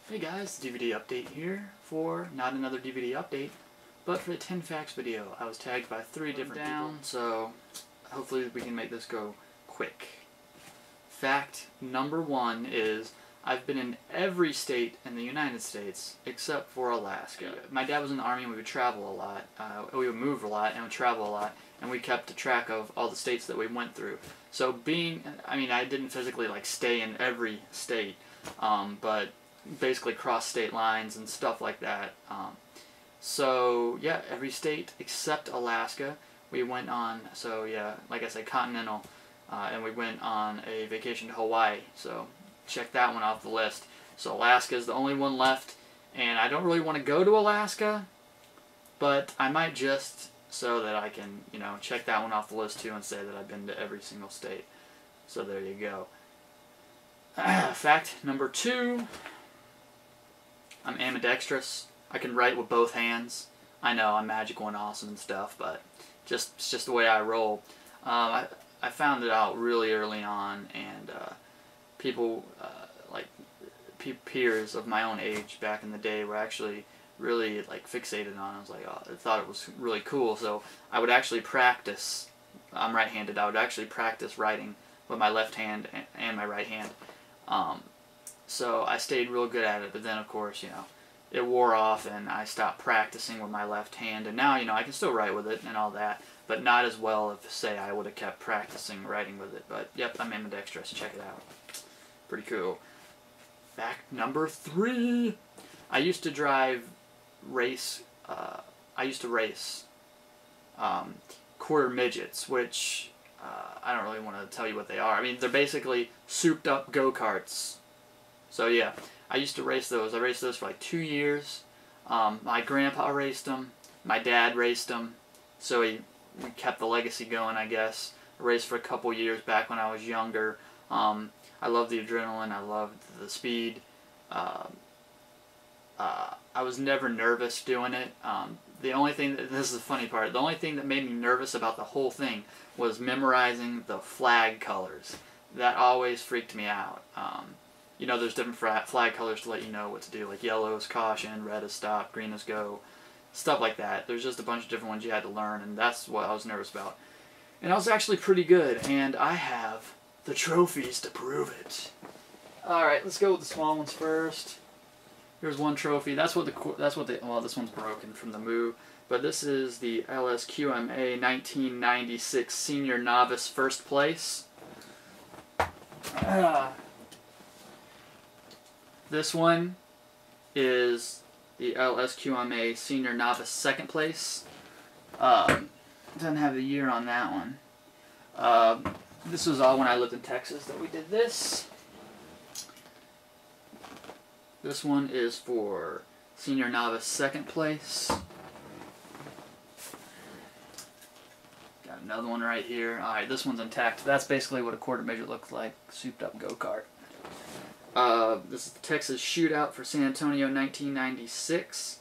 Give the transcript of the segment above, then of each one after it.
Hey guys, DVD update here for not another DVD update, but for the 10 facts video. I was tagged by 3 different people, so hopefully we can make this go quick. Fact number 1 is I've been in every state in the United States except for Alaska. My dad was in the Army and we would travel a lot. We would move a lot and would travel a lot, and we kept a track of all the states that we went through. So I didn't physically stay in every state, but basically cross state lines and stuff like that. So yeah, every state except Alaska we went on. So yeah, like I said, continental, and we went on a vacation to Hawaii. So check that one off the list. So Alaska is the only one left, and I don't really want to go to Alaska, but I might just so that I can, check that one off the list too and say that I've been to every single state. So there you go. Fact number 2. I'm ambidextrous. I can write with both hands. I know I'm magical and awesome and stuff, but it's just the way I roll. I found it out really early on, and people peers of my own age back in the day were actually really fixated on it. I was like, oh, I thought it was really cool. So I would actually practice. I'm right-handed. I would actually practice writing with my left hand and my right hand. So I stayed real good at it, but then of course, it wore off and I stopped practicing with my left hand, and now, I can still write with it and all that, but not as well if, say, I would have kept practicing writing with it. But yep, I'm ambidextrous. Check it out. Pretty cool. Fact number 3. I used to race quarter midgets, which I don't really want to tell you what they are. I mean, they're basically souped up go-karts. So yeah, I used to race those. I raced those for 2 years. My grandpa raced them. My dad raced them. So we kept the legacy going, I guess. I raced for a couple years back when I was younger. I loved the adrenaline. I loved the speed. I was never nervous doing it. The only thing, this is the funny part, the only thing that made me nervous about the whole thing was memorizing the flag colors. That always freaked me out. There's different flag colors to let you know what to do, like yellow is caution, red is stop, green is go, stuff like that. There's just a bunch of different ones you had to learn, and that's what I was nervous about. And I was actually pretty good, and I have the trophies to prove it. Alright, let's go with the small ones first. Here's one trophy. Well, this one's broken from the move, but this is the LSQMA 1996 Senior Novice First Place. This one is the LSQMA Senior Novice Second Place. Doesn't have the year on that one. This was all when I lived in Texas that we did this. This one is for Senior Novice Second Place. Got another one right here. Alright, this one's intact. That's basically what a quarter midget looks like. Souped up go-kart. This is the Texas Shootout for San Antonio 1996.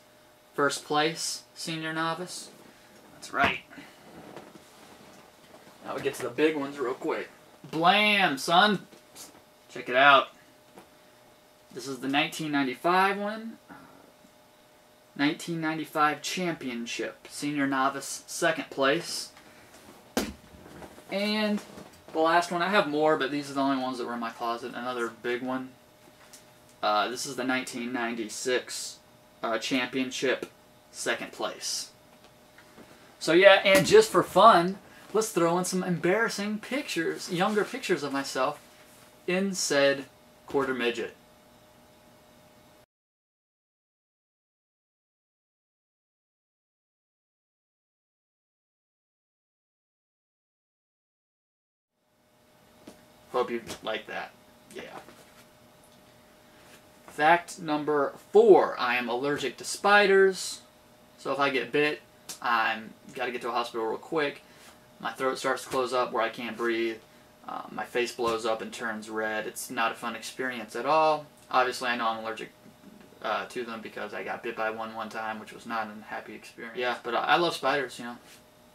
First place, Senior Novice. That's right. Now we get to the big ones real quick. Blam, son! Check it out. This is the 1995 one. 1995 Championship. Senior Novice Second Place. And the last one, I have more, but these are the only ones that were in my closet. Another big one. This is the 1996 Championship Second Place. So yeah, and just for fun, let's throw in some embarrassing pictures, younger pictures of myself in said quarter midget. Hope you like that. Yeah. Fact number 4. I am allergic to spiders. So if I get bit, I'm got to get to a hospital real quick. My throat starts to close up where I can't breathe. My face blows up and turns red. It's not a fun experience at all. Obviously, I know I'm allergic to them because I got bit by one time, which was not a happy experience. Yeah, but I love spiders,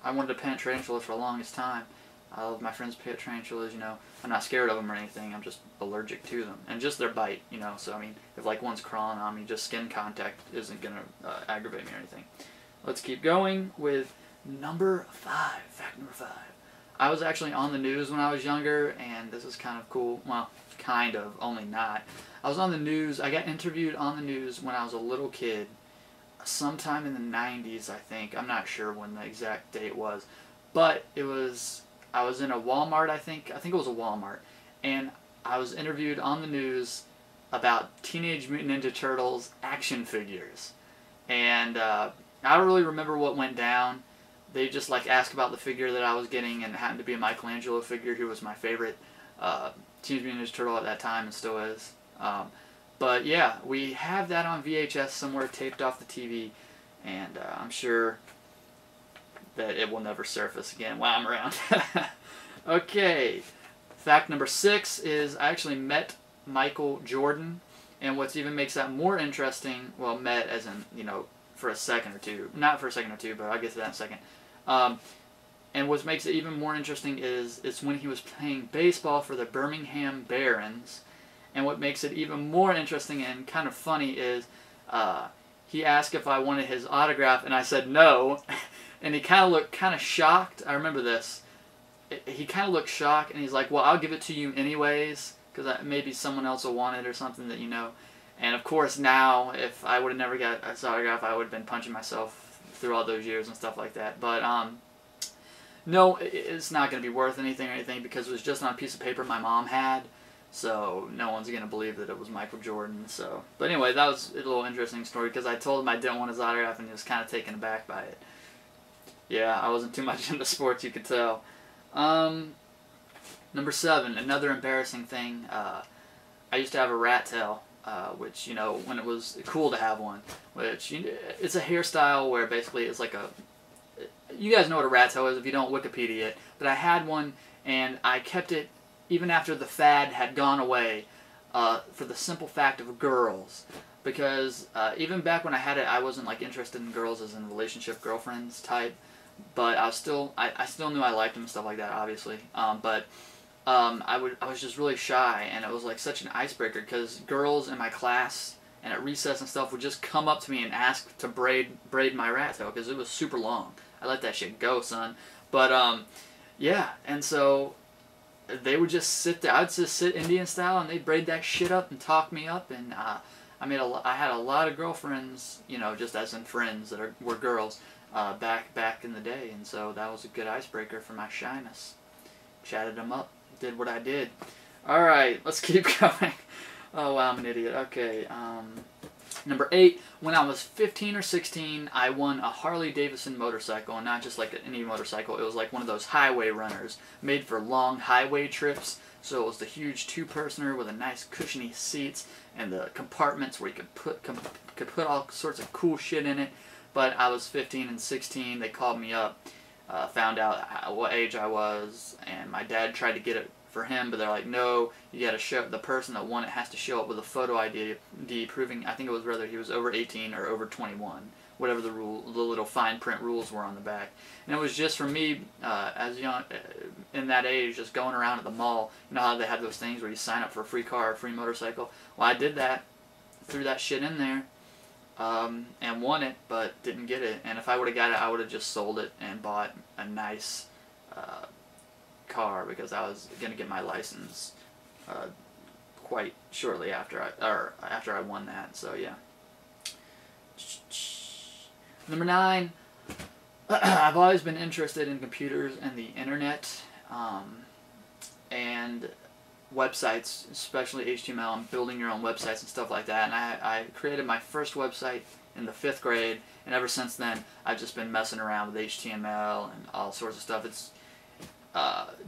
I wanted to pet tarantulas for the longest time. I love my friend's pet tarantulas, you know. I'm not scared of them or anything. I'm just allergic to them. And just their bite, you know. So, I mean, if like one's crawling on me, just skin contact isn't going to aggravate me or anything. Let's keep going with number 5. Fact number 5. I was actually on the news when I was younger, and this is kind of cool. Well, kind of, only not. I was on the news. I got interviewed on the news when I was a little kid, sometime in the 90s, I think. I'm not sure when the exact date was. But it was... I was in a Walmart, I think it was a Walmart, and I was interviewed on the news about Teenage Mutant Ninja Turtles action figures. And I don't really remember what went down. They just like asked about the figure that I was getting, and it happened to be a Michelangelo figure who was my favorite Teenage Mutant Ninja Turtle at that time and still is. But yeah, we have that on VHS somewhere taped off the TV, and I'm sure that it will never surface again while I'm around. Okay, fact number 6 is I actually met Michael Jordan, and what even makes that more interesting, well, met as in, you know, for a second or two. Not for a second or two, but I'll get to that in a second. And what makes it even more interesting is it's when he was playing baseball for the Birmingham Barons, and what makes it even more interesting and kind of funny is he asked if I wanted his autograph, and I said no. And he kind of looked kind of shocked. I remember this. He kind of looked shocked, and he's like, well, I'll give it to you anyways, because maybe someone else will want it or something that you know. And of course now, if I would have never got his autograph, I would have been punching myself through all those years and stuff like that. But no, it's not going to be worth anything or anything, because it was just on a piece of paper my mom had. So no one's going to believe that it was Michael Jordan. So, but anyway, that was a little interesting story, because I told him I didn't want his autograph, and he was kind of taken aback by it. Yeah, I wasn't too much into sports, you could tell. Number 7, another embarrassing thing. I used to have a rat tail, which, you know, when it was cool to have one, which, you know, it's a hairstyle where basically it's like a... You guys know what a rat tail is if you don't Wikipedia it. But I had one, and I kept it even after the fad had gone away, for the simple fact of girls. Because even back when I had it, I wasn't like interested in girls as in relationship girlfriends type. But I still knew I liked them and stuff like that, obviously. I was just really shy, and it was like such an icebreaker, because girls in my class and at recess and stuff would just come up to me and ask to braid my rat tail, because it was super long. I let that shit go, son. But yeah, and so they would just sit there. I'd just sit Indian style, and they'd braid that shit up and talk me up, and I had a lot of girlfriends, you know, just as in friends that were girls. Back in the day, and so that was a good icebreaker for my shyness. Chatted them up, did what I did. Alright, let's keep going. Oh wow, I'm an idiot. Okay, number 8, when I was 15 or 16, I won a Harley-Davidson motorcycle, and not just like any motorcycle, it was like one of those highway runners, made for long highway trips. So it was the huge 2-personer with a nice cushiony seats, and the compartments where you could put all sorts of cool shit in it. But I was 15 and 16, they called me up, found out what age I was, and my dad tried to get it for him, but they're like, no, you gotta show, the person that won it has to show up with a photo ID proving, I think it was whether he was over 18 or over 21, whatever the little fine print rules were on the back. And it was just for me, as young, in that age, just going around at the mall, you know how they have those things where you sign up for a free car or free motorcycle? Well, I did that, threw that shit in there, and won it, but didn't get it. And if I would have got it, I would have just sold it and bought a nice car, because I was going to get my license quite shortly after I won that. So yeah. Number 9, I've always been interested in computers and the internet, and websites, especially HTML, and building your own websites and stuff like that. And I created my first website in the 5th grade, and ever since then I've just been messing around with HTML and all sorts of stuff. It's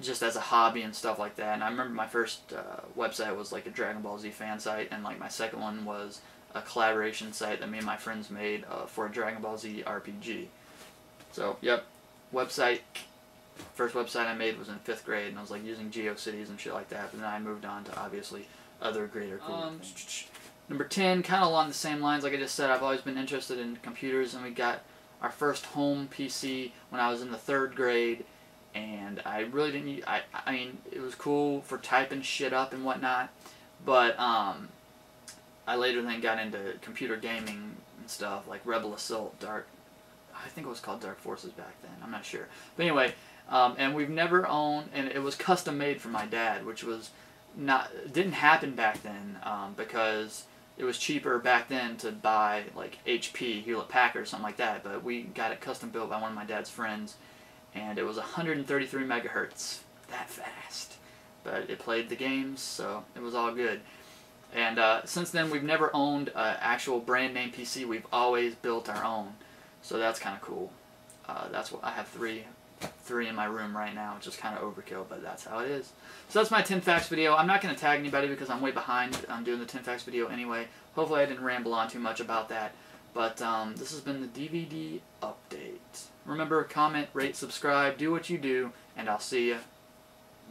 just as a hobby and stuff like that. And I remember my first website was like a Dragon Ball Z fan site, and like my second one was a collaboration site that me and my friends made for a Dragon Ball Z RPG. So, yep, website. First website I made was in 5th grade, and I was like using GeoCities and shit like that. But then I moved on to obviously other greater cool things. Number 10, kind of along the same lines, like I just said, I've always been interested in computers, and we got our first home PC when I was in the 3rd grade, and I really didn't. I mean, it was cool for typing shit up and whatnot, but I later then got into computer gaming and stuff like Rebel Assault, I think it was called Dark Forces back then. I'm not sure, but anyway, and we've never owned, and it was custom made for my dad, which was didn't happen back then because it was cheaper back then to buy like HP, Hewlett Packard, or something like that. But we got it custom built by one of my dad's friends, and it was 133 megahertz, that fast. But it played the games, so it was all good. And since then, we've never owned an actual brand name PC. We've always built our own, so that's kind of cool. That's what I have three in my room right now, which is kind of overkill, but that's how it is. So that's my 10 facts video. I'm not going to tag anybody because I'm way behind on doing the 10 facts video anyway. Hopefully I didn't ramble on too much about that. But this has been the DVD update. Remember, comment, rate, subscribe, do what you do, and I'll see you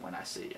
when I see you.